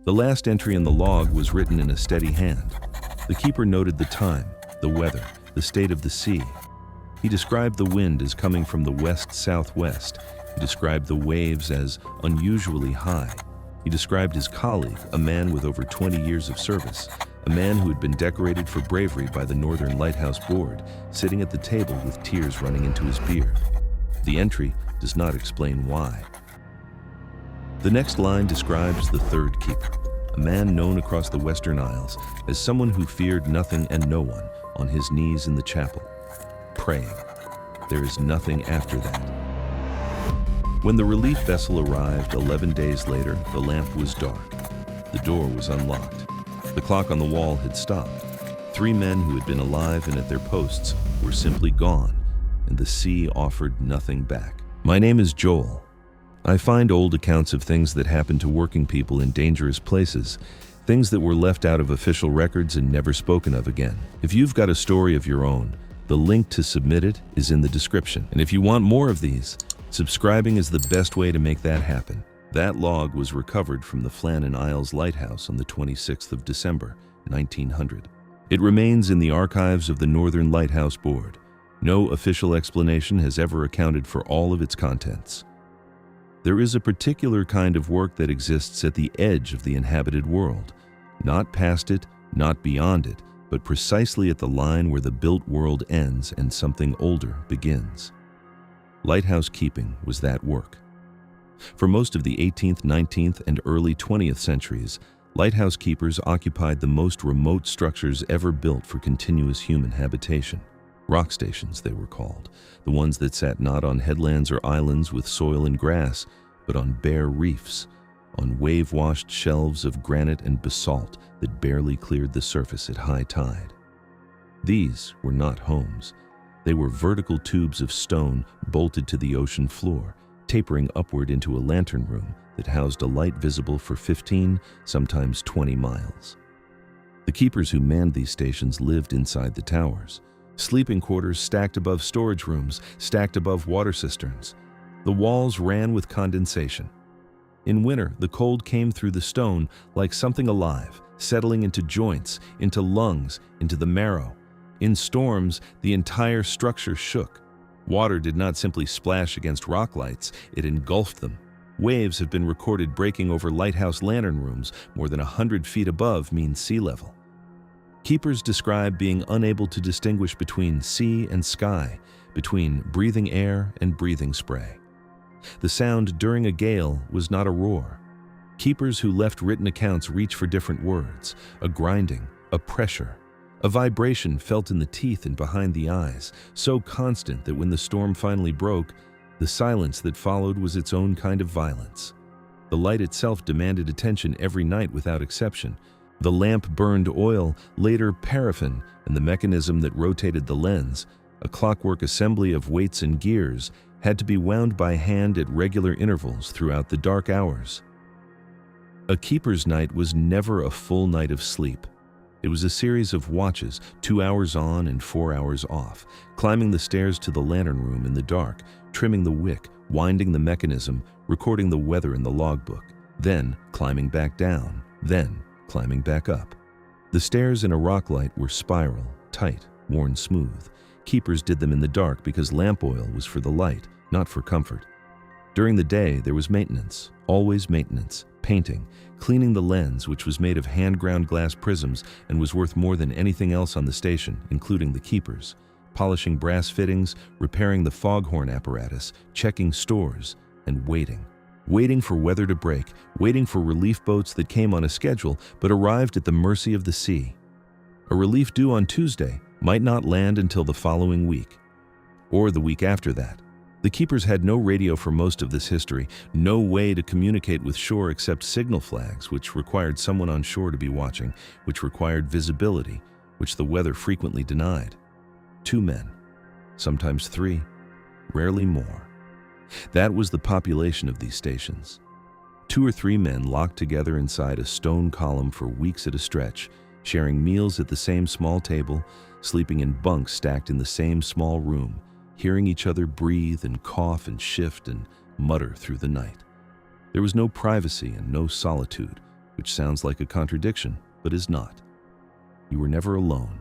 The last entry in the log was written in a steady hand. The keeper noted the time, the weather, the state of the sea. He described the wind as coming from the west-southwest. He described the waves as unusually high. He described his colleague, a man with over 20 years of service, a man who had been decorated for bravery by the Northern Lighthouse Board, sitting at the table with tears running into his beard. The entry does not explain why. The next line describes the third keeper, a man known across the Western Isles as someone who feared nothing and no one, on his knees in the chapel, praying. There is nothing after that. When the relief vessel arrived 11 days later, the lamp was dark. The door was unlocked. The clock on the wall had stopped. 3 men who had been alive and at their posts were simply gone, and the sea offered nothing back. My name is Joel. I find old accounts of things that happened to working people in dangerous places, things that were left out of official records and never spoken of again. If you've got a story of your own, the link to submit it is in the description. And if you want more of these, subscribing is the best way to make that happen. That log was recovered from the Flannan Isles Lighthouse on the 26th of December, 1900. It remains in the archives of the Northern Lighthouse Board. No official explanation has ever accounted for all of its contents. There is a particular kind of work that exists at the edge of the inhabited world, not past it, not beyond it, but precisely at the line where the built world ends and something older begins. Lighthouse keeping was that work. For most of the 18th, 19th, and early 20th centuries, lighthouse keepers occupied the most remote structures ever built for continuous human habitation. Rock stations, they were called, the ones that sat not on headlands or islands with soil and grass, but on bare reefs, on wave-washed shelves of granite and basalt that barely cleared the surface at high tide. These were not homes. They were vertical tubes of stone bolted to the ocean floor, tapering upward into a lantern room that housed a light visible for 15, sometimes 20 miles. The keepers who manned these stations lived inside the towers. Sleeping quarters stacked above storage rooms, stacked above water cisterns. The walls ran with condensation. In winter, the cold came through the stone like something alive, settling into joints, into lungs, into the marrow. In storms, the entire structure shook. Water did not simply splash against rock lights, it engulfed them. Waves have been recorded breaking over lighthouse lantern rooms more than 100 feet above mean sea level. Keepers describe being unable to distinguish between sea and sky, between breathing air and breathing spray. The sound during a gale was not a roar. Keepers who left written accounts reach for different words, a grinding, a pressure, a vibration felt in the teeth and behind the eyes, so constant that when the storm finally broke, the silence that followed was its own kind of violence. The light itself demanded attention every night without exception. The lamp burned oil, later paraffin, and the mechanism that rotated the lens, a clockwork assembly of weights and gears, had to be wound by hand at regular intervals throughout the dark hours. A keeper's night was never a full night of sleep. It was a series of watches, 2 hours on and 4 hours off, climbing the stairs to the lantern room in the dark, trimming the wick, winding the mechanism, recording the weather in the logbook, then climbing back down, then climbing back up. The stairs in a rock light were spiral, tight, worn smooth. Keepers did them in the dark because lamp oil was for the light, not for comfort. During the day, there was maintenance, always maintenance, painting, cleaning the lens, which was made of hand-ground glass prisms and was worth more than anything else on the station, including the keepers, polishing brass fittings, repairing the foghorn apparatus, checking stores, and waiting. Waiting for weather to break, waiting for relief boats that came on a schedule but arrived at the mercy of the sea. A relief due on Tuesday might not land until the following week, or the week after that. The keepers had no radio for most of this history, no way to communicate with shore except signal flags, which required someone on shore to be watching, which required visibility, which the weather frequently denied. 2 men, sometimes 3, rarely more. That was the population of these stations. 2 or 3 men locked together inside a stone column for weeks at a stretch, sharing meals at the same small table, sleeping in bunks stacked in the same small room, hearing each other breathe and cough and shift and mutter through the night. There was no privacy and no solitude, which sounds like a contradiction, but is not. You were never alone,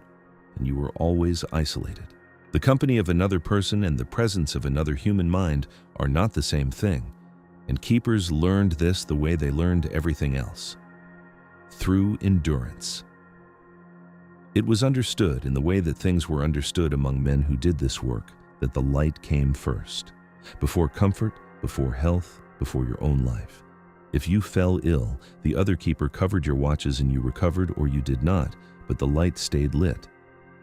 and you were always isolated. The company of another person and the presence of another human mind are not the same thing, and keepers learned this the way they learned everything else: through endurance. It was understood, in the way that things were understood among men who did this work, that the light came first, before comfort, before health, before your own life. If you fell ill, the other keeper covered your watches and you recovered, or you did not, but the light stayed lit.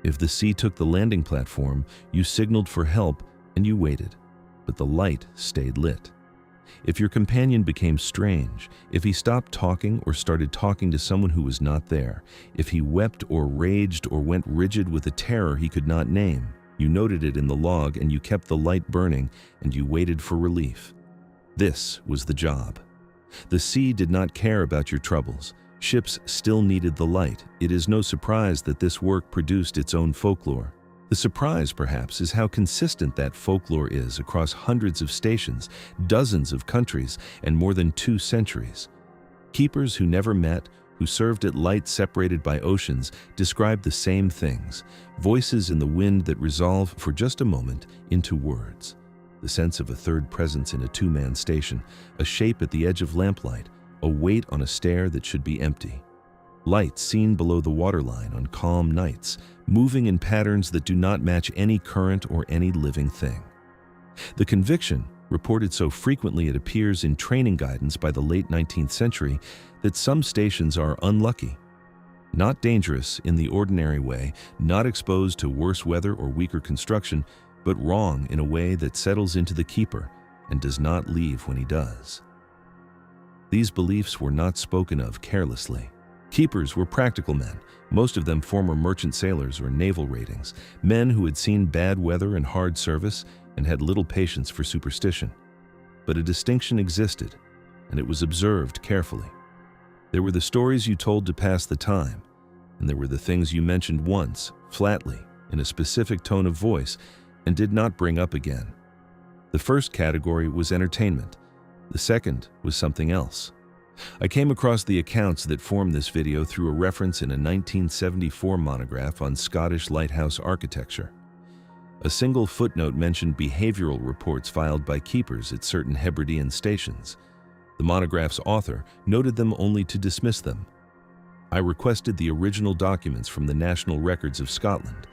If the sea took the landing platform, you signaled for help and you waited, but the light stayed lit. If your companion became strange, if he stopped talking or started talking to someone who was not there, if he wept or raged or went rigid with a terror he could not name, you noted it in the log and you kept the light burning and you waited for relief. This was the job. The sea did not care about your troubles. Ships still needed the light. It is no surprise that this work produced its own folklore. The surprise, perhaps, is how consistent that folklore is across hundreds of stations, dozens of countries, and more than 2 centuries. Keepers who never met, who served at light separated by oceans, describe the same things: voices in the wind that resolve for just a moment into words, the sense of a third presence in a 2-man station, a shape at the edge of lamplight, a weight on a stair that should be empty. Light seen below the waterline on calm nights, moving in patterns that do not match any current or any living thing. The conviction, reported so frequently it appears in training guidance by the late 19th century, that some stations are unlucky. Not dangerous in the ordinary way, not exposed to worse weather or weaker construction, but wrong in a way that settles into the keeper and does not leave when he does. These beliefs were not spoken of carelessly. Keepers were practical men, most of them former merchant sailors or naval ratings, men who had seen bad weather and hard service and had little patience for superstition. But a distinction existed, and it was observed carefully. There were the stories you told to pass the time, and there were the things you mentioned once, flatly, in a specific tone of voice, and did not bring up again. The first category was entertainment. The second was something else. I came across the accounts that form this video through a reference in a 1974 monograph on Scottish lighthouse architecture. A single footnote mentioned behavioral reports filed by keepers at certain Hebridean stations. The monograph's author noted them only to dismiss them. I requested the original documents from the National Records of Scotland.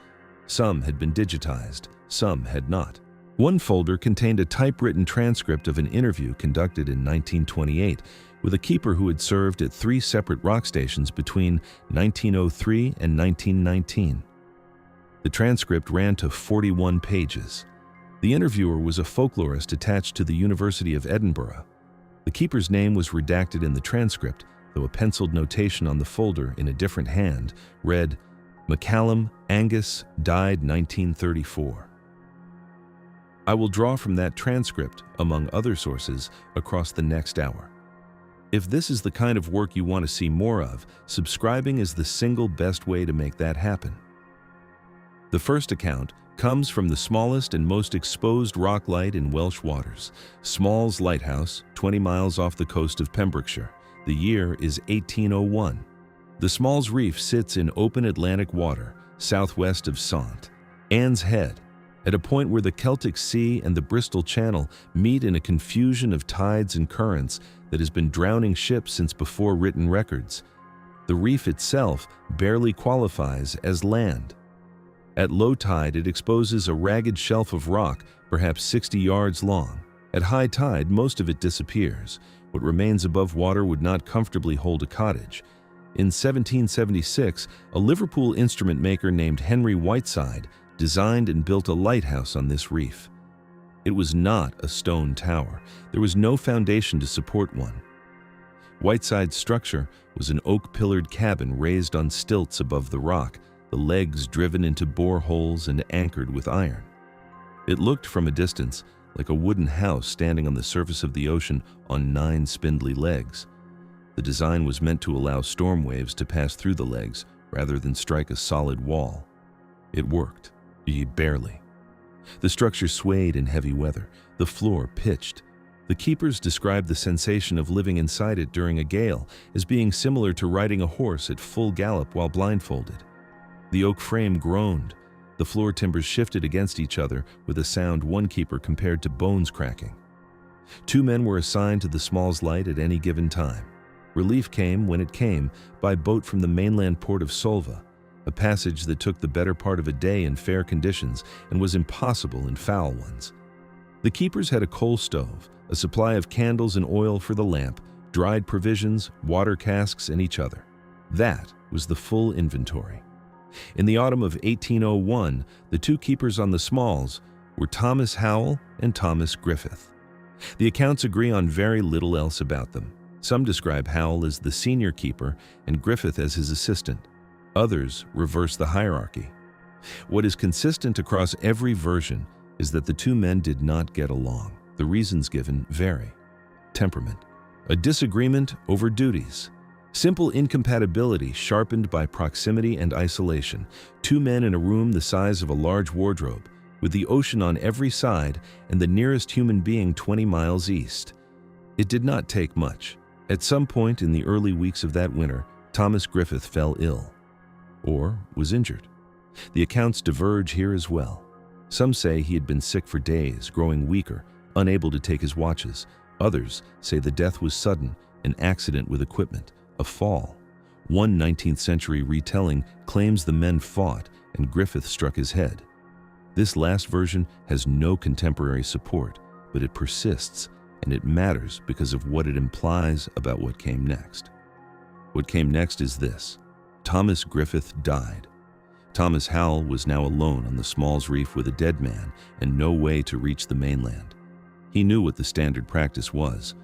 Some had been digitized, some had not. One folder contained a typewritten transcript of an interview conducted in 1928 with a keeper who had served at 3 separate rock stations between 1903 and 1919. The transcript ran to 41 pages. The interviewer was a folklorist attached to the University of Edinburgh. The keeper's name was redacted in the transcript, though a penciled notation on the folder in a different hand read, "McCallum Angus, died 1934. I will draw from that transcript, among other sources, across the next hour. If this is the kind of work you want to see more of, subscribing is the single best way to make that happen. The first account comes from the smallest and most exposed rock light in Welsh waters, Small's Lighthouse, 20 miles off the coast of Pembrokeshire. The year is 1801. The Small's Reef sits in open Atlantic water, southwest of St. Anne's Head, at a point where the Celtic Sea and the Bristol Channel meet in a confusion of tides and currents that has been drowning ships since before written records. The reef itself barely qualifies as land. At low tide, it exposes a ragged shelf of rock, perhaps 60 yards long. At high tide, most of it disappears. What remains above water would not comfortably hold a cottage. In 1776, a Liverpool instrument maker named Henry Whiteside designed and built a lighthouse on this reef. It was not a stone tower. There was no foundation to support one. Whiteside's structure was an oak-pillared cabin raised on stilts above the rock, the legs driven into bore holes and anchored with iron. It looked from a distance like a wooden house standing on the surface of the ocean on 9 spindly legs. The design was meant to allow storm waves to pass through the legs rather than strike a solid wall. It worked, barely. The structure swayed in heavy weather. The floor pitched. The keepers described the sensation of living inside it during a gale as being similar to riding a horse at full gallop while blindfolded. The oak frame groaned. The floor timbers shifted against each other with a sound one keeper compared to bones cracking. 2 men were assigned to the Smalls Light at any given time. Relief came when it came by boat from the mainland port of Solva, a passage that took the better part of a day in fair conditions and was impossible in foul ones. The keepers had a coal stove, a supply of candles and oil for the lamp, dried provisions, water casks, and each other. That was the full inventory. In the autumn of 1801, the 2 keepers on the Smalls were Thomas Howell and Thomas Griffith. The accounts agree on very little else about them. Some describe Howell as the senior keeper and Griffith as his assistant. Others reverse the hierarchy. What is consistent across every version is that the 2 men did not get along. The reasons given vary. Temperament. A disagreement over duties. Simple incompatibility sharpened by proximity and isolation. 2 men in a room the size of a large wardrobe, with the ocean on every side and the nearest human being 20 miles east. It did not take much. At some point in the early weeks of that winter, Thomas Griffith fell ill, or was injured. The accounts diverge here as well. Some say he had been sick for days, growing weaker, unable to take his watches. Others say the death was sudden, an accident with equipment, a fall. One 19th century retelling claims the men fought and Griffith struck his head. This last version has no contemporary support, but it persists, and it matters because of what it implies about what came next. What came next is this: Thomas Griffith died. Thomas Howell was now alone on the Smalls Reef with a dead man and no way to reach the mainland. He knew what the standard practice was.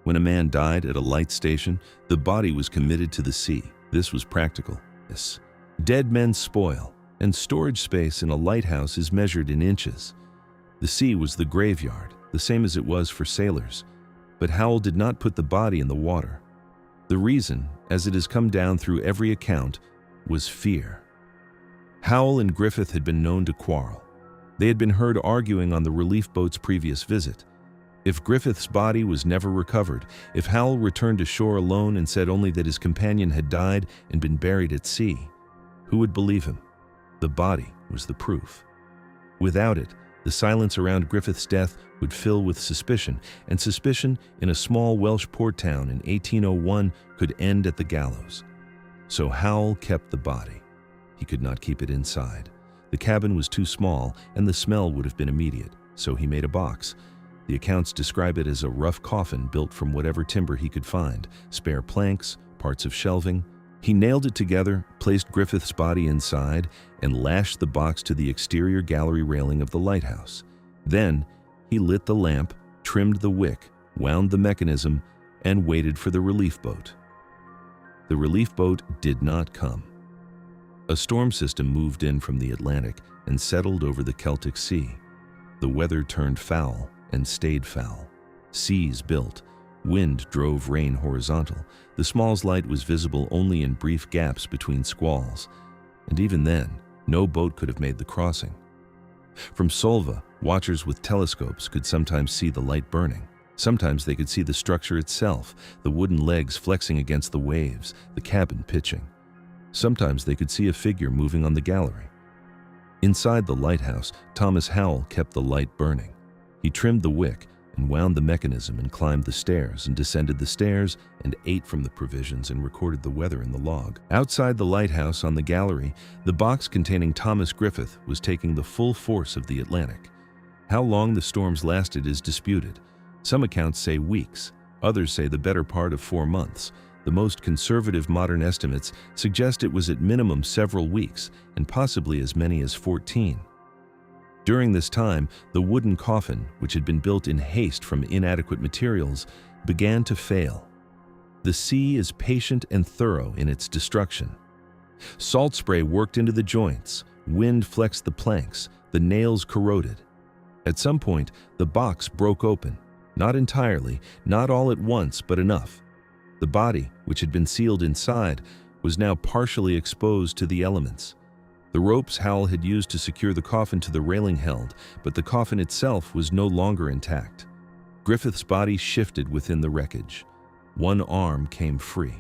When a man died at a light station, the body was committed to the sea. This was practical. Yes. Dead men spoil, and storage space in a lighthouse is measured in inches. The sea was the graveyard, the same as it was for sailors. But Howell did not put the body in the water. The reason, as it has come down through every account, was fear. Howell and Griffith had been known to quarrel. They had been heard arguing on the relief boat's previous visit. If Griffith's body was never recovered, if Howell returned to shore alone and said only that his companion had died and been buried at sea, who would believe him? The body was the proof. Without it, the silence around Griffith's death would fill with suspicion, and suspicion in a small Welsh port town in 1801 could end at the gallows. So Howell kept the body. He could not keep it inside. The cabin was too small, and the smell would have been immediate, so he made a box. The accounts describe it as a rough coffin built from whatever timber he could find, spare planks, parts of shelving. He nailed it together, placed Griffith's body inside, and lashed the box to the exterior gallery railing of the lighthouse. Then, he lit the lamp, trimmed the wick, wound the mechanism, and waited for the relief boat. The relief boat did not come. A storm system moved in from the Atlantic and settled over the Celtic Sea. The weather turned foul and stayed foul. Seas built. Wind drove rain horizontal. The Smalls Light was visible only in brief gaps between squalls, and even then, no boat could have made the crossing. From Solva, watchers with telescopes could sometimes see the light burning. Sometimes they could see the structure itself, the wooden legs flexing against the waves, the cabin pitching. Sometimes they could see a figure moving on the gallery. Inside the lighthouse, Thomas Howell kept the light burning. He trimmed the wick and wound the mechanism and climbed the stairs and descended the stairs and ate from the provisions and recorded the weather in the log. Outside the lighthouse on the gallery, the box containing Thomas Griffith was taking the full force of the Atlantic. How long the storms lasted is disputed. Some accounts say weeks, others say the better part of 4 months. The most conservative modern estimates suggest it was at minimum several weeks and possibly as many as 14. During this time, the wooden coffin, which had been built in haste from inadequate materials, began to fail. The sea is patient and thorough in its destruction. Salt spray worked into the joints, wind flexed the planks, the nails corroded. At some point, the box broke open. Not entirely, not all at once, but enough. The body, which had been sealed inside, was now partially exposed to the elements. The ropes Howell had used to secure the coffin to the railing held, but the coffin itself was no longer intact. Griffith's body shifted within the wreckage. One arm came free.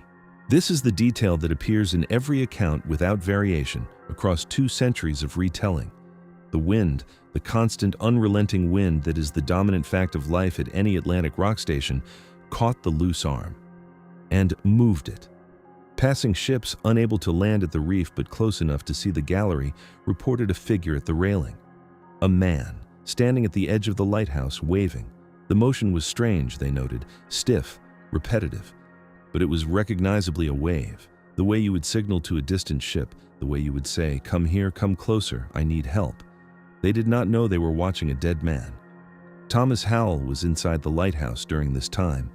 This is the detail that appears in every account without variation across 2 centuries of retelling. The wind, the constant, unrelenting wind that is the dominant fact of life at any Atlantic rock station, caught the loose arm and moved it. Passing ships, unable to land at the reef but close enough to see the gallery, reported a figure at the railing. A man, standing at the edge of the lighthouse, waving. The motion was strange, they noted, stiff, repetitive. But it was recognizably a wave, the way you would signal to a distant ship, the way you would say, "Come here, come closer, I need help." They did not know they were watching a dead man. Thomas Howell was inside the lighthouse during this time.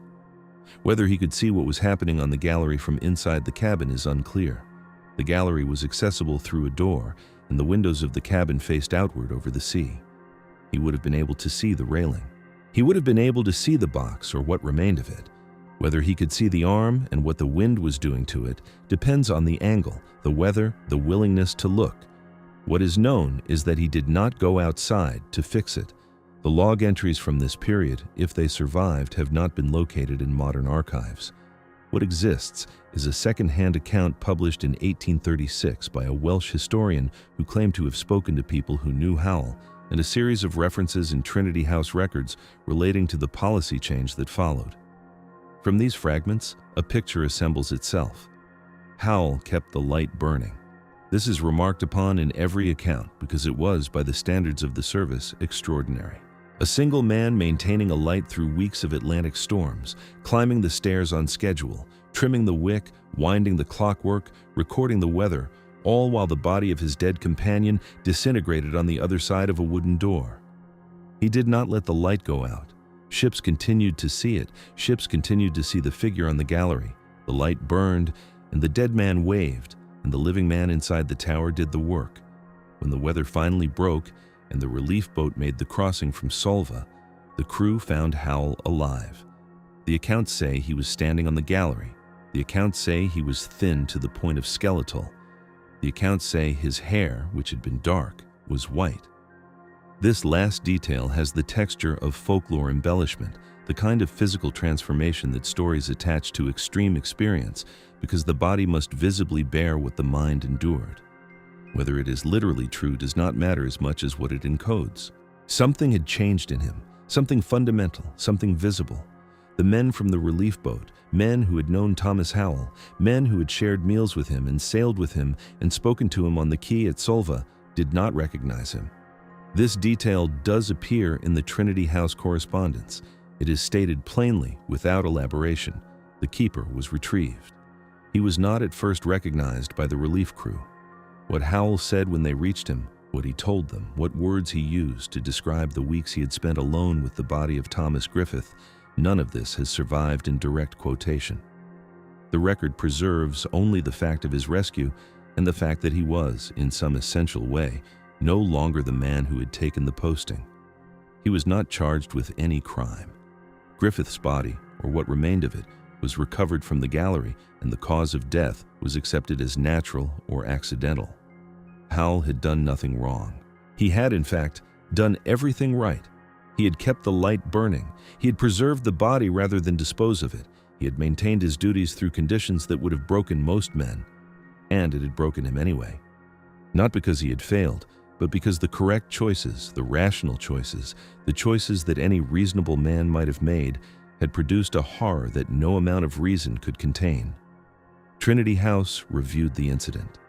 Whether he could see what was happening on the gallery from inside the cabin is unclear. The gallery was accessible through a door, and the windows of the cabin faced outward over the sea. He would have been able to see the railing. He would have been able to see the box, or what remained of it. Whether he could see the arm and what the wind was doing to it depends on the angle, the weather, the willingness to look. What is known is that he did not go outside to fix it. The log entries from this period, if they survived, have not been located in modern archives. What exists is a second-hand account published in 1836 by a Welsh historian who claimed to have spoken to people who knew Howell, and a series of references in Trinity House records relating to the policy change that followed. From these fragments, a picture assembles itself. Howell kept the light burning. This is remarked upon in every account because it was, by the standards of the service, extraordinary. A single man maintaining a light through weeks of Atlantic storms, climbing the stairs on schedule, trimming the wick, winding the clockwork, recording the weather, all while the body of his dead companion disintegrated on the other side of a wooden door. He did not let the light go out. Ships continued to see it. Ships continued to see the figure on the gallery. The light burned, and the dead man waved, and the living man inside the tower did the work. When the weather finally broke, and the relief boat made the crossing from Solva, the crew found Howell alive. The accounts say he was standing on the gallery. The accounts say he was thin to the point of skeletal. The accounts say his hair, which had been dark, was white. This last detail has the texture of folklore embellishment, the kind of physical transformation that stories attach to extreme experience, because the body must visibly bear what the mind endured. Whether it is literally true does not matter as much as what it encodes. Something had changed in him, something fundamental, something visible. The men from the relief boat, men who had known Thomas Howell, men who had shared meals with him and sailed with him and spoken to him on the quay at Solva, did not recognize him. This detail does appear in the Trinity House correspondence. It is stated plainly, without elaboration. The keeper was retrieved. He was not at first recognized by the relief crew. What Howell said when they reached him, what he told them, what words he used to describe the weeks he had spent alone with the body of Thomas Griffith, none of this has survived in direct quotation. The record preserves only the fact of his rescue and the fact that he was, in some essential way, no longer the man who had taken the posting. He was not charged with any crime. Griffith's body, or what remained of it, was recovered from the gallery, and the cause of death was accepted as natural or accidental. Howell had done nothing wrong. He had, in fact, done everything right. He had kept the light burning. He had preserved the body rather than dispose of it. He had maintained his duties through conditions that would have broken most men. And it had broken him anyway. Not because he had failed, but because the correct choices, the rational choices, the choices that any reasonable man might have made, had produced a horror that no amount of reason could contain. Trinity House reviewed the incident.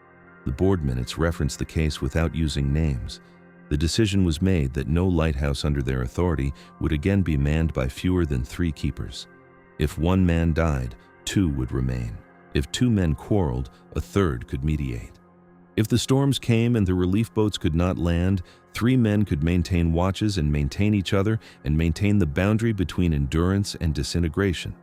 The board minutes referenced the case without using names. The decision was made that no lighthouse under their authority would again be manned by fewer than 3 keepers. If one man died, 2 would remain. If 2 men quarreled, a 3rd could mediate. If the storms came and the relief boats could not land, 3 men could maintain watches and maintain each other and maintain the boundary between endurance and disintegration.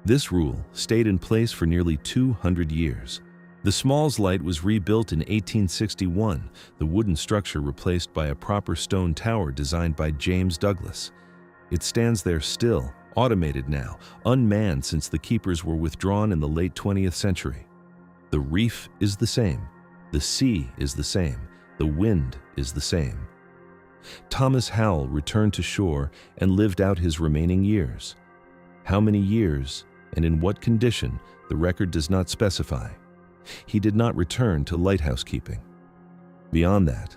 This rule stayed in place for nearly 200 years. The Smalls Light was rebuilt in 1861, the wooden structure replaced by a proper stone tower designed by James Douglas. It stands there still, automated now, unmanned since the keepers were withdrawn in the late 20th century. The reef is the same. The sea is the same. The wind is the same. Thomas Howell returned to shore and lived out his remaining years. How many years and in what condition, the record does not specify. He did not return to lighthouse keeping. Beyond that,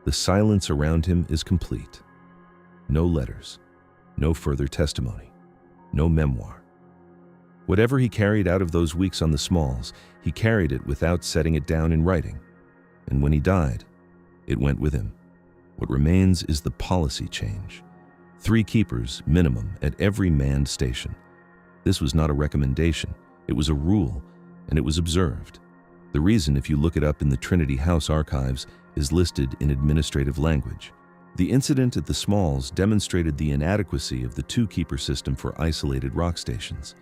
the silence around him is complete. No letters, no further testimony, no memoir. Whatever he carried out of those weeks on the Smalls, he carried it without setting it down in writing. And when he died, it went with him. What remains is the policy change. 3 keepers, minimum, at every manned station. This was not a recommendation, it was a rule, and it was observed. The reason, if you look it up in the Trinity House archives, is listed in administrative language. The incident at the Smalls demonstrated the inadequacy of the 2-keeper system for isolated rock stations.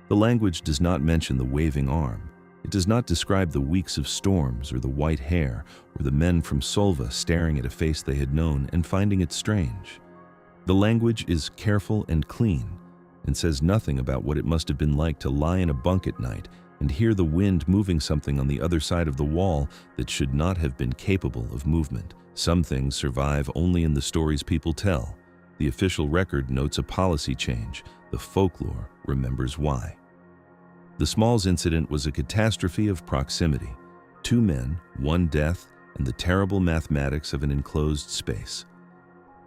The language does not mention the waving arm. It does not describe the weeks of storms or the white hair or the men from Solva staring at a face they had known and finding it strange. The language is careful and clean and says nothing about what it must have been like to lie in a bunk at night and hear the wind moving something on the other side of the wall that should not have been capable of movement. Some things survive only in the stories people tell. The official record notes a policy change. The folklore remembers why. The Smalls incident was a catastrophe of proximity. 2 men, 1 death, and the terrible mathematics of an enclosed space.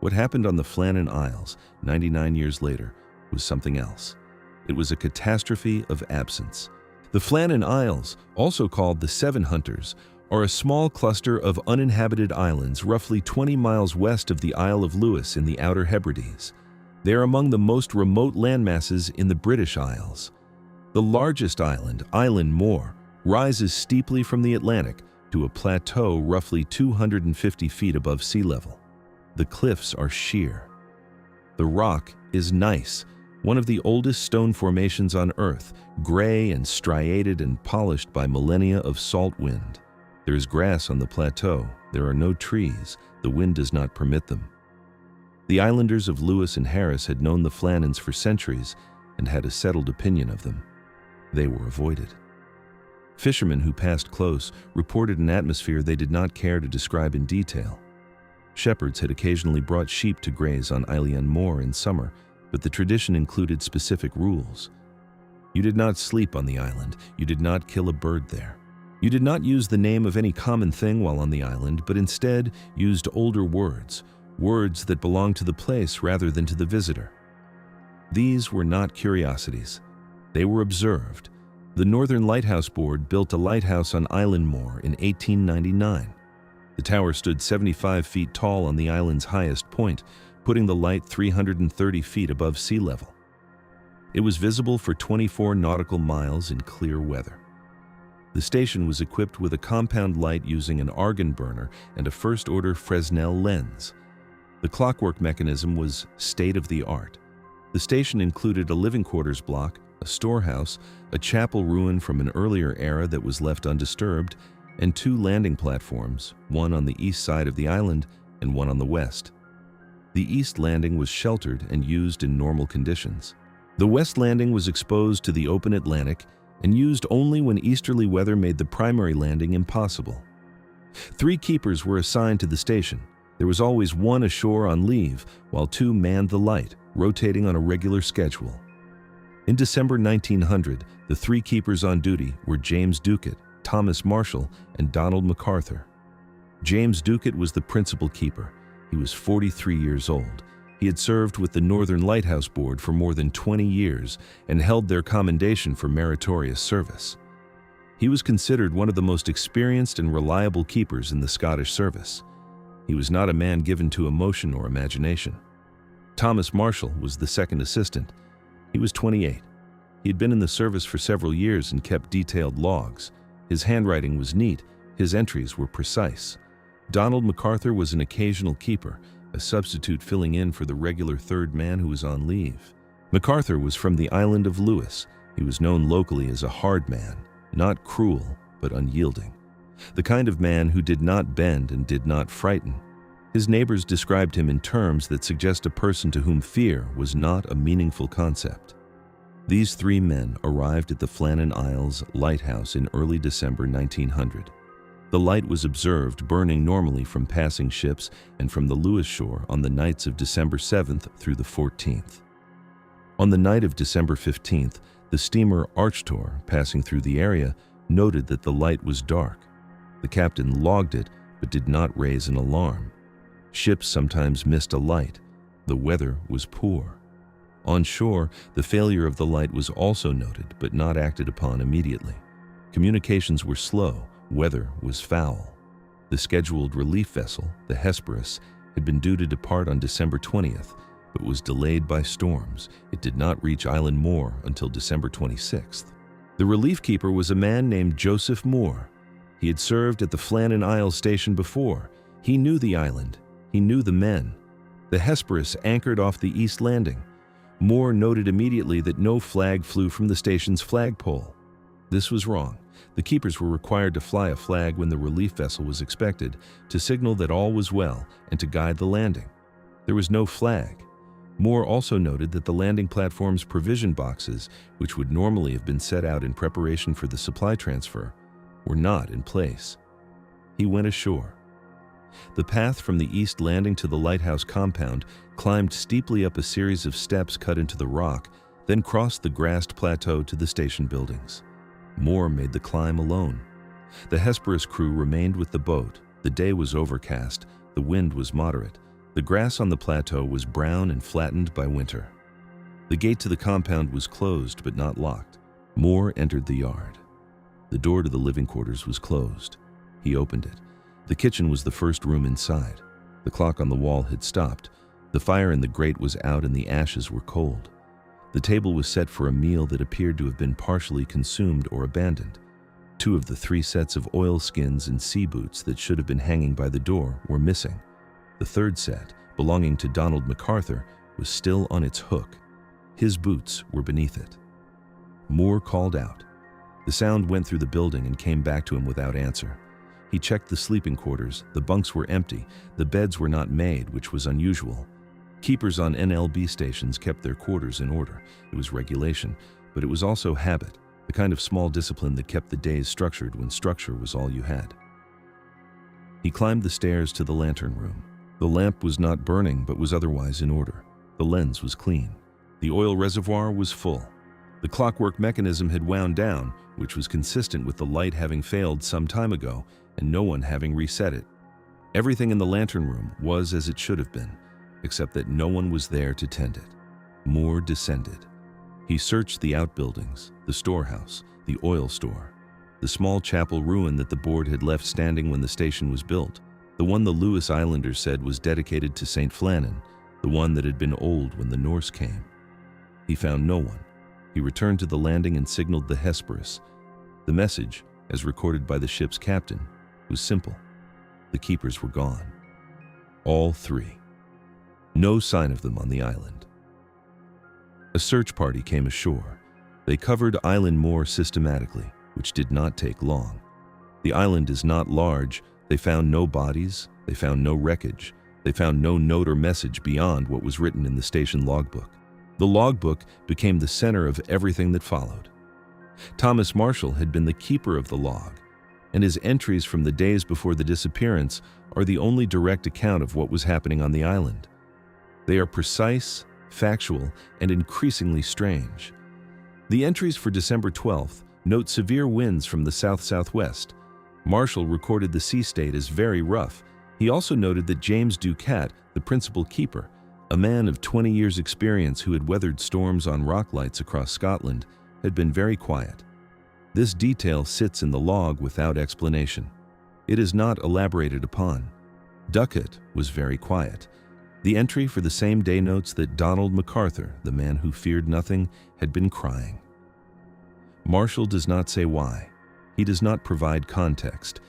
What happened on the Flannan Isles 99 years later was something else. It was a catastrophe of absence. The Flannan Isles, also called the Seven Hunters, are a small cluster of uninhabited islands roughly 20 miles west of the Isle of Lewis in the Outer Hebrides. They are among the most remote landmasses in the British Isles. The largest island, Island Moor, rises steeply from the Atlantic to a plateau roughly 250 feet above sea level. The cliffs are sheer. The rock is gneiss, one of the oldest stone formations on Earth, gray and striated and polished by millennia of salt wind. There is grass on the plateau. There are no trees. The wind does not permit them. The islanders of Lewis and Harris had known the Flannans for centuries and had a settled opinion of them. They were avoided. Fishermen who passed close reported an atmosphere they did not care to describe in detail. Shepherds had occasionally brought sheep to graze on Island Moor in summer, but the tradition included specific rules. You did not sleep on the island. You did not kill a bird there. You did not use the name of any common thing while on the island, but instead used older words, words that belonged to the place rather than to the visitor. These were not curiosities. They were observed. The Northern Lighthouse Board built a lighthouse on Island Moor in 1899. The tower stood 75 feet tall on the island's highest point, putting the light 330 feet above sea level. It was visible for 24 nautical miles in clear weather. The station was equipped with a compound light using an argon burner and a first-order Fresnel lens. The clockwork mechanism was state-of-the-art. The station included a living quarters block, a storehouse, a chapel ruin from an earlier era that was left undisturbed, and 2 landing platforms, one on the east side of the island and one on the west. The east landing was sheltered and used in normal conditions. The west landing was exposed to the open Atlantic and used only when easterly weather made the primary landing impossible. 3 keepers were assigned to the station. There was always 1 ashore on leave, while 2 manned the light, rotating on a regular schedule. In December 1900, the 3 keepers on duty were James Ducat, Thomas Marshall, and Donald MacArthur. James Ducat was the principal keeper. He was 43 years old. He had served with the Northern Lighthouse Board for more than 20 years and held their commendation for meritorious service. He was considered one of the most experienced and reliable keepers in the Scottish service. He was not a man given to emotion or imagination. Thomas Marshall was the second assistant. He was 28. He had been in the service for several years and kept detailed logs. His handwriting was neat. His entries were precise. Donald MacArthur was an occasional keeper, a substitute filling in for the regular third man who was on leave. MacArthur was from the island of Lewis. He was known locally as a hard man, not cruel, but unyielding. The kind of man who did not bend and did not frighten. His neighbors described him in terms that suggest a person to whom fear was not a meaningful concept. These 3 men arrived at the Flannan Isles Lighthouse in early December 1900. The light was observed burning normally from passing ships and from the Lewis shore on the nights of December 7th through the 14th. On the night of December 15th, the steamer Archtor, passing through the area, noted that the light was dark. The captain logged it, but did not raise an alarm. Ships sometimes missed a light. The weather was poor. On shore, the failure of the light was also noted, but not acted upon immediately. Communications were slow. Weather was foul. The scheduled relief vessel, the Hesperus, had been due to depart on December 20th, but was delayed by storms. It did not reach Island Moore until December 26th. The relief keeper was a man named Joseph Moore. He had served at the Flannan Isles station before. He knew the island. He knew the men. The Hesperus anchored off the east landing. Moore noted immediately that no flag flew from the station's flagpole. This was wrong. The keepers were required to fly a flag when the relief vessel was expected, to signal that all was well and to guide the landing. There was no flag. Moore also noted that the landing platform's provision boxes, which would normally have been set out in preparation for the supply transfer, were not in place. He went ashore. The path from the east landing to the lighthouse compound climbed steeply up a series of steps cut into the rock, then crossed the grassed plateau to the station buildings. Moore made the climb alone. The Hesperus crew remained with the boat. The day was overcast. The wind was moderate. The grass on the plateau was brown and flattened by winter. The gate to the compound was closed but not locked. Moore entered the yard. The door to the living quarters was closed. He opened it. The kitchen was the first room inside. The clock on the wall had stopped. The fire in the grate was out and the ashes were cold. The table was set for a meal that appeared to have been partially consumed or abandoned. 2 of the 3 sets of oilskins and sea boots that should have been hanging by the door were missing. The 3rd set, belonging to Donald MacArthur, was still on its hook. His boots were beneath it. Moore called out. The sound went through the building and came back to him without answer. He checked the sleeping quarters. The bunks were empty. The beds were not made, which was unusual. Keepers on NLB stations kept their quarters in order. It was regulation, but it was also habit, the kind of small discipline that kept the days structured when structure was all you had. He climbed the stairs to the lantern room. The lamp was not burning, but was otherwise in order. The lens was clean. The oil reservoir was full. The clockwork mechanism had wound down, which was consistent with the light having failed some time ago and no one having reset it. Everything in the lantern room was as it should have been, except that no one was there to tend it. Moore descended. He searched the outbuildings, the storehouse, the oil store, the small chapel ruin that the board had left standing when the station was built, the one the Lewis Islanders said was dedicated to St. Flannan, the one that had been old when the Norse came. He found no one. He returned to the landing and signaled the Hesperus. The message, as recorded by the ship's captain, was simple. The keepers were gone. All 3. No sign of them on the island. A search party came ashore. They covered Island Moore systematically, which did not take long. The island is not large. They found no bodies. They found no wreckage. They found no note or message beyond what was written in the station logbook. The logbook became the center of everything that followed. Thomas Marshall had been the keeper of the log, and his entries from the days before the disappearance are the only direct account of what was happening on the island. They are precise, factual, and increasingly strange. The entries for December 12th note severe winds from the south-southwest. Marshall recorded the sea state as very rough. He also noted that James Ducat, the principal keeper, a man of 20 years' experience who had weathered storms on rock lights across Scotland, had been very quiet. This detail sits in the log without explanation. It is not elaborated upon. Ducat was very quiet. The entry for the same day notes that Donald MacArthur, the man who feared nothing, had been crying. Marshall does not say why. He does not provide context.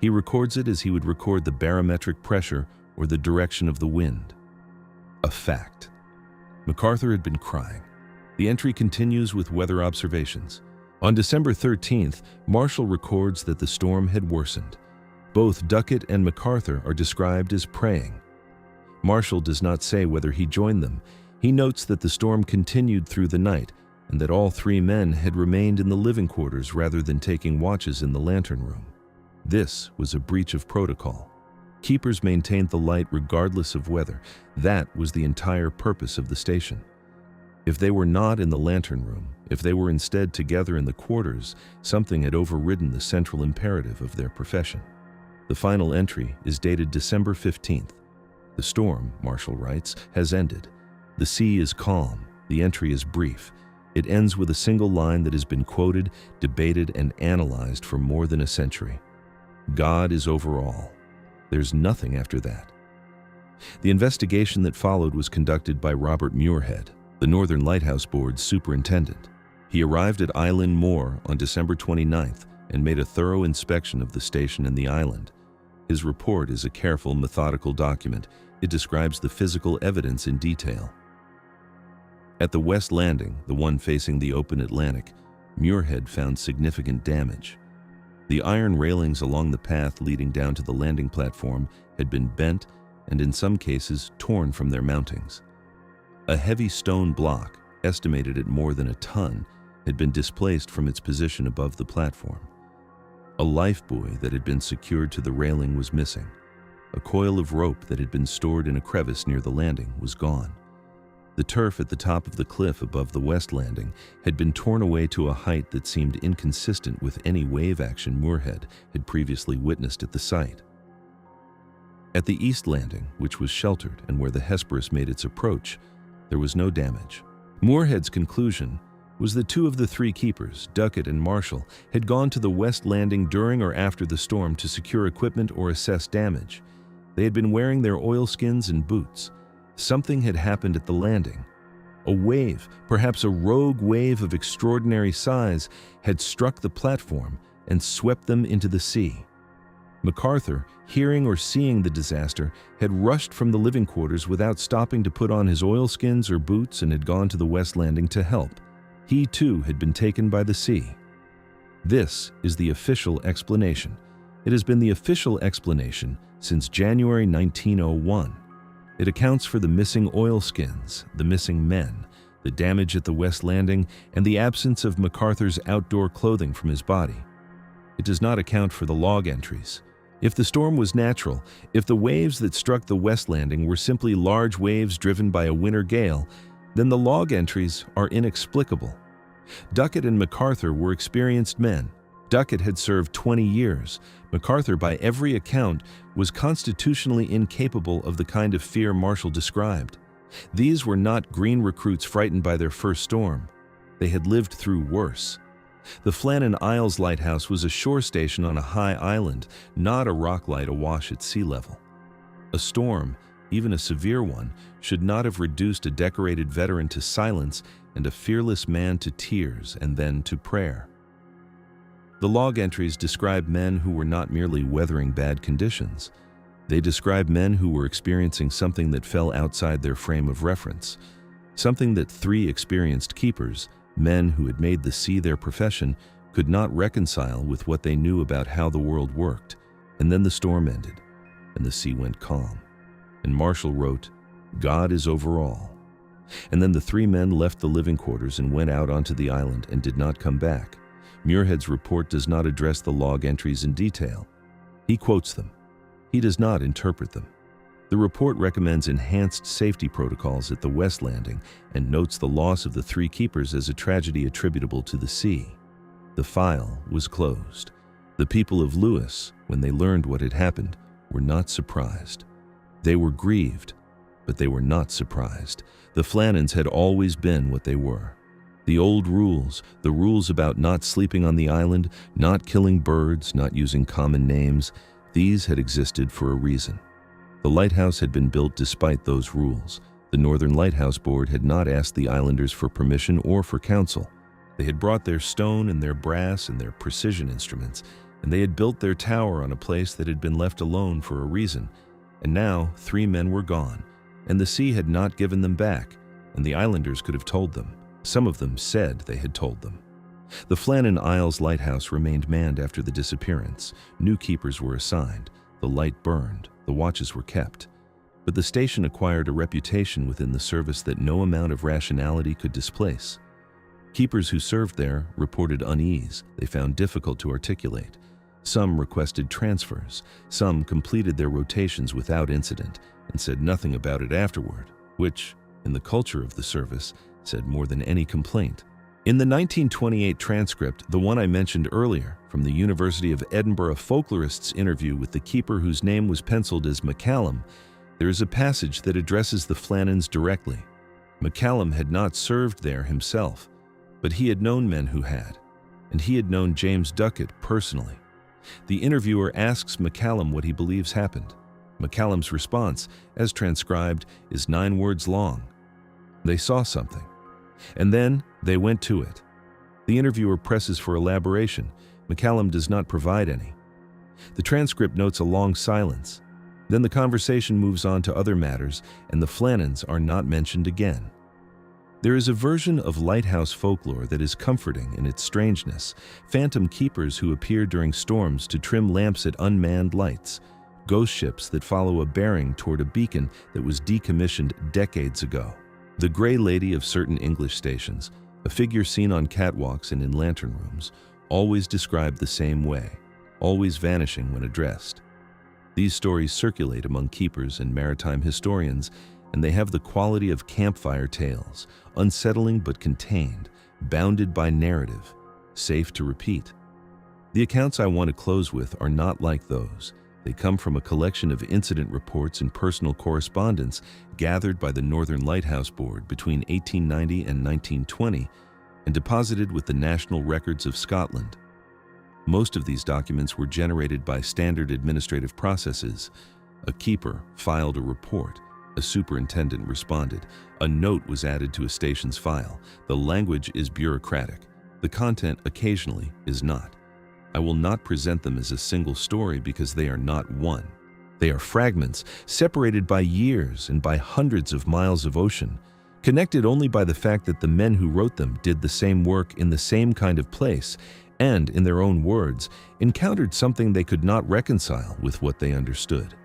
He records it as he would record the barometric pressure or the direction of the wind. A fact. MacArthur had been crying. The entry continues with weather observations. On December 13th, Marshall records that the storm had worsened. Both Ducat and MacArthur are described as praying. Marshall does not say whether he joined them. He notes that the storm continued through the night and that all 3 men had remained in the living quarters rather than taking watches in the lantern room. This was a breach of protocol. Keepers maintained the light regardless of weather. That was the entire purpose of the station. If they were not in the lantern room, if they were instead together in the quarters, something had overridden the central imperative of their profession. The final entry is dated December 15th. The storm, Marshall writes, has ended. The sea is calm. The entry is brief. It ends with a single line that has been quoted, debated, and analyzed for more than a century. God is over all. There's nothing after that. The investigation that followed was conducted by Robert Muirhead, the Northern Lighthouse Board's superintendent. He arrived at Island Moor on December 29th and made a thorough inspection of the station and the island. His report is a careful, methodical document. It describes the physical evidence in detail. At the West Landing, the one facing the open Atlantic, Muirhead found significant damage. The iron railings along the path leading down to the landing platform had been bent and in some cases torn from their mountings. A heavy stone block, estimated at more than a ton, had been displaced from its position above the platform. A life buoy that had been secured to the railing was missing. A coil of rope that had been stored in a crevice near the landing was gone. The turf at the top of the cliff above the West Landing had been torn away to a height that seemed inconsistent with any wave action Muirhead had previously witnessed at the site. At the East Landing, which was sheltered and where the Hesperus made its approach, there was no damage. Muirhead's conclusion was that two of the three keepers, Duckett and Marshall, had gone to the West Landing during or after the storm to secure equipment or assess damage. They had been wearing their oilskins and boots. Something had happened at the landing. A wave, perhaps a rogue wave of extraordinary size, had struck the platform and swept them into the sea. MacArthur, hearing or seeing the disaster, had rushed from the living quarters without stopping to put on his oilskins or boots and had gone to the West Landing to help. He too had been taken by the sea. This is the official explanation. It has been the official explanation since January 1901. It accounts for the missing oilskins, the missing men, the damage at the West Landing, and the absence of MacArthur's outdoor clothing from his body. It does not account for the log entries. If the storm was natural, if the waves that struck the West Landing were simply large waves driven by a winter gale, then the log entries are inexplicable. Duckett and MacArthur were experienced men. Duckett had served 20 years. MacArthur, by every account, was constitutionally incapable of the kind of fear Marshall described. These were not green recruits frightened by their first storm. They had lived through worse. The Flannan Isles lighthouse was a shore station on a high island, not a rock light awash at sea level. A storm, even a severe one, should not have reduced a decorated veteran to silence and a fearless man to tears and then to prayer. The log entries describe men who were not merely weathering bad conditions. They describe men who were experiencing something that fell outside their frame of reference, something that three experienced keepers, men who had made the sea their profession, could not reconcile with what they knew about how the world worked. And then the storm ended, and the sea went calm. And Marshall wrote, "God is over all." And then the three men left the living quarters and went out onto the island and did not come back. Muirhead's report does not address the log entries in detail. He quotes them. He does not interpret them. The report recommends enhanced safety protocols at the West Landing and notes the loss of the three keepers as a tragedy attributable to the sea. The file was closed. The people of Lewis, when they learned what had happened, were not surprised. They were grieved, but they were not surprised. The Flannans had always been what they were. The old rules, the rules about not sleeping on the island, not killing birds, not using common names, these had existed for a reason. The lighthouse had been built despite those rules. The Northern Lighthouse Board had not asked the islanders for permission or for counsel. They had brought their stone and their brass and their precision instruments, and they had built their tower on a place that had been left alone for a reason. And now 3 men were gone, and the sea had not given them back, and the islanders could have told them. Some of them said they had told them. The Flannan Isles lighthouse remained manned after the disappearance. New keepers were assigned. The light burned. The watches were kept. But the station acquired a reputation within the service that no amount of rationality could displace. Keepers who served there reported unease they found difficult to articulate. Some requested transfers, some completed their rotations without incident and said nothing about it afterward, which, in the culture of the service, said more than any complaint. In the 1928 transcript, the one I mentioned earlier, from the University of Edinburgh folklorist's interview with the keeper whose name was penciled as McCallum, there is a passage that addresses the Flannans directly. McCallum had not served there himself, but he had known men who had, and he had known James Duckett personally. The interviewer asks McCallum what he believes happened. McCallum's response, as transcribed, is 9 words long. They saw something. And then they went to it. The interviewer presses for elaboration. McCallum does not provide any. The transcript notes a long silence. Then the conversation moves on to other matters, and the Flannans are not mentioned again. There is a version of Lighthouse folklore that is comforting in its strangeness. Phantom keepers who appear during storms to trim lamps at unmanned lights. Ghost ships that follow a bearing toward a beacon that was decommissioned decades ago. The Grey Lady of certain English stations, a figure seen on catwalks and in lantern rooms, always described the same way, always vanishing when addressed. These stories circulate among keepers and maritime historians, and they have the quality of campfire tales, unsettling but contained, bounded by narrative, safe to repeat. The accounts I want to close with are not like those. They come from a collection of incident reports and personal correspondence gathered by the Northern Lighthouse Board between 1890 and 1920 and deposited with the National Records of Scotland. Most of these documents were generated by standard administrative processes. A keeper filed a report. A superintendent responded. A note was added to a station's file. The language is bureaucratic. The content occasionally is not. I will not present them as a single story because they are not one. They are fragments, separated by years and by hundreds of miles of ocean, connected only by the fact that the men who wrote them did the same work in the same kind of place and, in their own words, encountered something they could not reconcile with what they understood.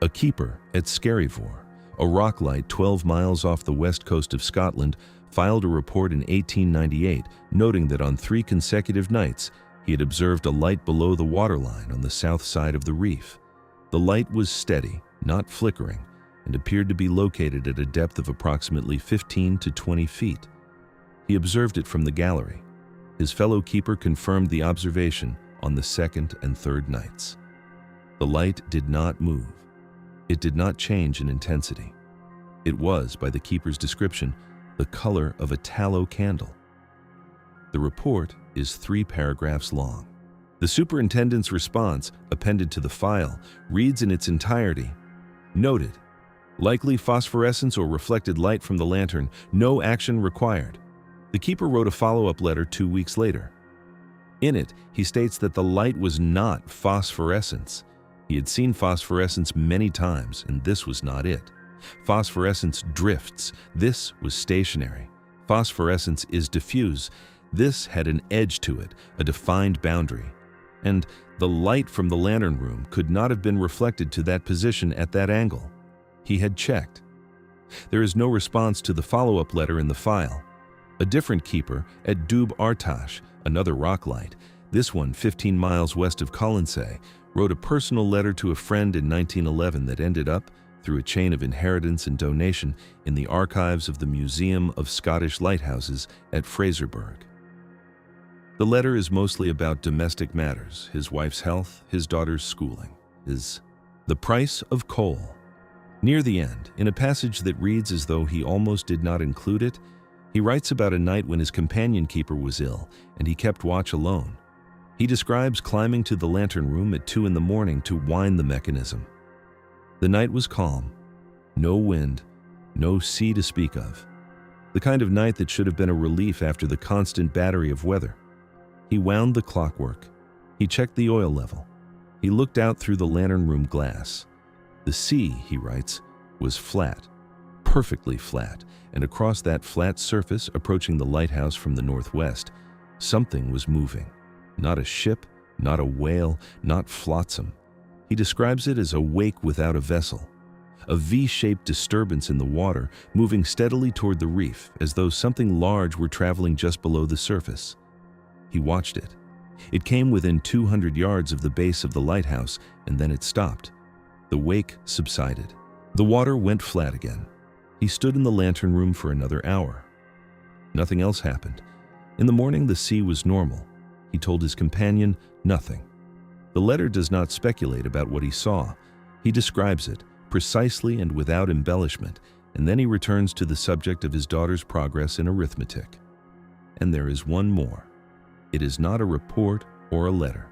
A keeper at Skerryvore, a rock light 12 miles off the west coast of Scotland, filed a report in 1898 noting that on 3 consecutive nights he had observed a light below the waterline on the south side of the reef. The light was steady, not flickering, and appeared to be located at a depth of approximately 15 to 20 feet. He observed it from the gallery. His fellow keeper confirmed the observation on the 2nd and 3rd nights. The light did not move. It did not change in intensity. It was, by the keeper's description, the color of a tallow candle. The report is 3 paragraphs long. The superintendent's response, appended to the file, reads in its entirety, "Noted. Likely phosphorescence or reflected light from the lantern. No action required." The keeper wrote a follow-up letter 2 weeks later. In it, he states that the light was not phosphorescence. He had seen phosphorescence many times, and this was not it. Phosphorescence drifts. This was stationary. Phosphorescence is diffuse. This had an edge to it, a defined boundary. And the light from the lantern room could not have been reflected to that position at that angle. He had checked. There is no response to the follow-up letter in the file. A different keeper at Dub Artash, another rock light, this one 15 miles west of Colonsay, wrote a personal letter to a friend in 1911 that ended up, through a chain of inheritance and donation, in the archives of the Museum of Scottish Lighthouses at Fraserburgh. The letter is mostly about domestic matters, his wife's health, his daughter's schooling, the price of coal. Near the end, in a passage that reads as though he almost did not include it, he writes about a night when his companion keeper was ill and he kept watch alone. He describes climbing to the lantern room at 2 in the morning to wind the mechanism. The night was calm, no wind, no sea to speak of. The kind of night that should have been a relief after the constant battery of weather. He wound the clockwork. He checked the oil level. He looked out through the lantern room glass. The sea, he writes, was flat, perfectly flat, and across that flat surface, approaching the lighthouse from the northwest, something was moving. Not a ship, not a whale, not flotsam. He describes it as a wake without a vessel, a V-shaped disturbance in the water, moving steadily toward the reef, as though something large were traveling just below the surface. He watched it. It came within 200 yards of the base of the lighthouse, and then it stopped. The wake subsided. The water went flat again. He stood in the lantern room for another hour. Nothing else happened. In the morning, the sea was normal. He told his companion nothing. The letter does not speculate about what he saw. He describes it, precisely and without embellishment, and then he returns to the subject of his daughter's progress in arithmetic. And there is one more. It is not a report or a letter.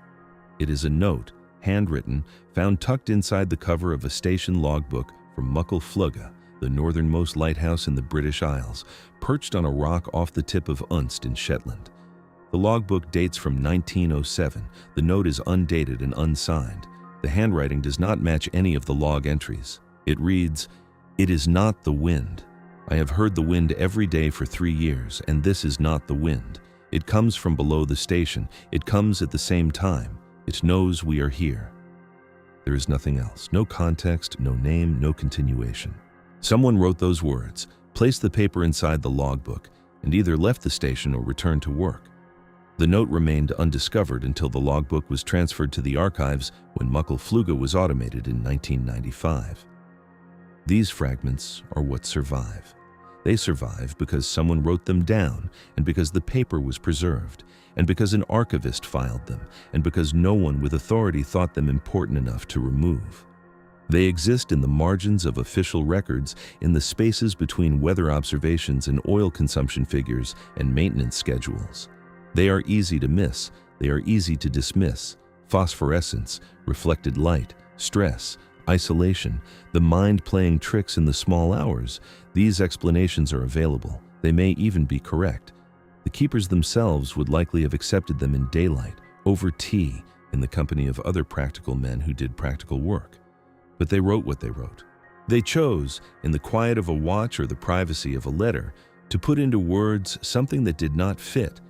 It is a note, handwritten, found tucked inside the cover of a station logbook from Muckle Flugga, the northernmost lighthouse in the British Isles, perched on a rock off the tip of Unst in Shetland. The logbook dates from 1907. The note is undated and unsigned. The handwriting does not match any of the log entries. It reads, "It is not the wind. I have heard the wind every day for 3 years, and this is not the wind. It comes from below the station. It comes at the same time. It knows we are here." There is nothing else. No context, no name, no continuation. Someone wrote those words, placed the paper inside the logbook, and either left the station or returned to work. The note remained undiscovered until the logbook was transferred to the archives when Muckle Flugga was automated in 1995. These fragments are what survive. They survive because someone wrote them down, and because the paper was preserved, and because an archivist filed them, and because no one with authority thought them important enough to remove. They exist in the margins of official records, in the spaces between weather observations and oil consumption figures and maintenance schedules. They are easy to miss. They are easy to dismiss. Phosphorescence, reflected light, stress, isolation, the mind playing tricks in the small hours. These explanations are available. They may even be correct. The keepers themselves would likely have accepted them in daylight, over tea, in the company of other practical men who did practical work. But they wrote what they wrote. They chose, in the quiet of a watch or the privacy of a letter, to put into words something that did not fit,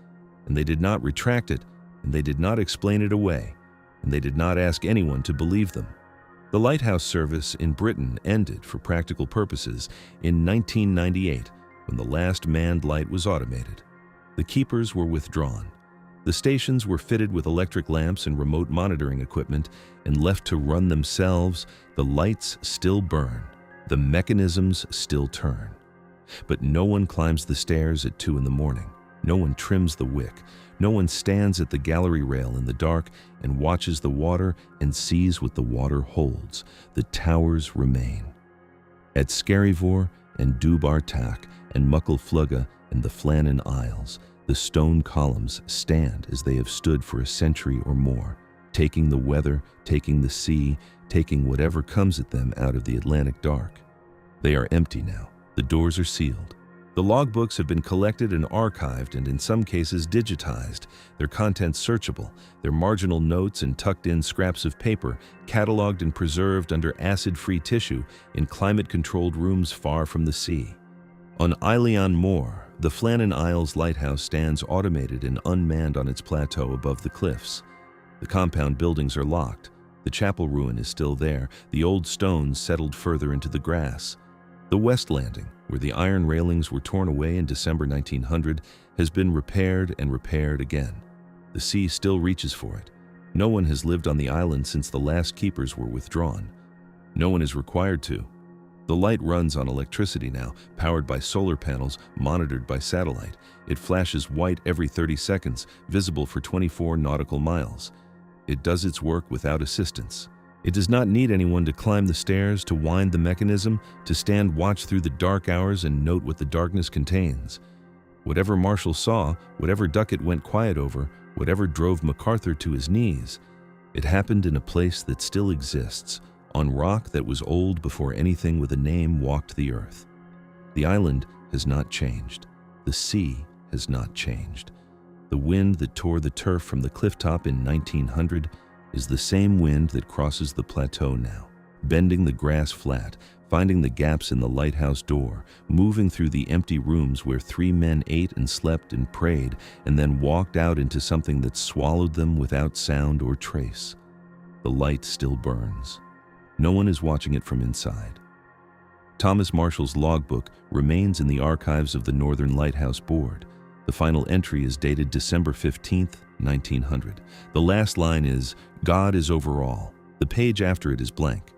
and they did not retract it, and they did not explain it away, and they did not ask anyone to believe them. The lighthouse service in Britain ended, for practical purposes, in 1998, when the last manned light was automated. The keepers were withdrawn. The stations were fitted with electric lamps and remote monitoring equipment and left to run themselves. The lights still burn. The mechanisms still turn. But no one climbs the stairs at 2 in the morning. No one trims the wick. No one stands at the gallery rail in the dark and watches the water and sees what the water holds. The towers remain. At Skerryvore and Dubartak and Muckle Flugga and the Flannan Isles, the stone columns stand as they have stood for a century or more, taking the weather, taking the sea, taking whatever comes at them out of the Atlantic dark. They are empty now. The doors are sealed. The logbooks have been collected and archived and in some cases digitized, their contents searchable, their marginal notes and tucked-in scraps of paper cataloged and preserved under acid-free tissue in climate-controlled rooms far from the sea. On Eilean Moor, the Flannan Isles lighthouse stands automated and unmanned on its plateau above the cliffs. The compound buildings are locked. The chapel ruin is still there, the old stones settled further into the grass. The west landing, where the iron railings were torn away in December 1900, has been repaired and repaired again. The sea still reaches for it. No one has lived on the island since the last keepers were withdrawn. No one is required to. The light runs on electricity now, powered by solar panels, monitored by satellite. It flashes white every 30 seconds, visible for 24 nautical miles. It does its work without assistance. It does not need anyone to climb the stairs, to wind the mechanism, to stand watch through the dark hours and note what the darkness contains. Whatever Marshall saw, whatever Duckett went quiet over, whatever drove MacArthur to his knees, it happened in a place that still exists, on rock that was old before anything with a name walked the earth. The island has not changed. The sea has not changed. The wind that tore the turf from the clifftop in 1900 is the same wind that crosses the plateau now, bending the grass flat, finding the gaps in the lighthouse door, moving through the empty rooms where 3 men ate and slept and prayed, and then walked out into something that swallowed them without sound or trace. The light still burns. No one is watching it from inside. Thomas Marshall's logbook remains in the archives of the Northern Lighthouse Board. The final entry is dated December 15, 1900. The last line is, God is over all. The page after it is blank.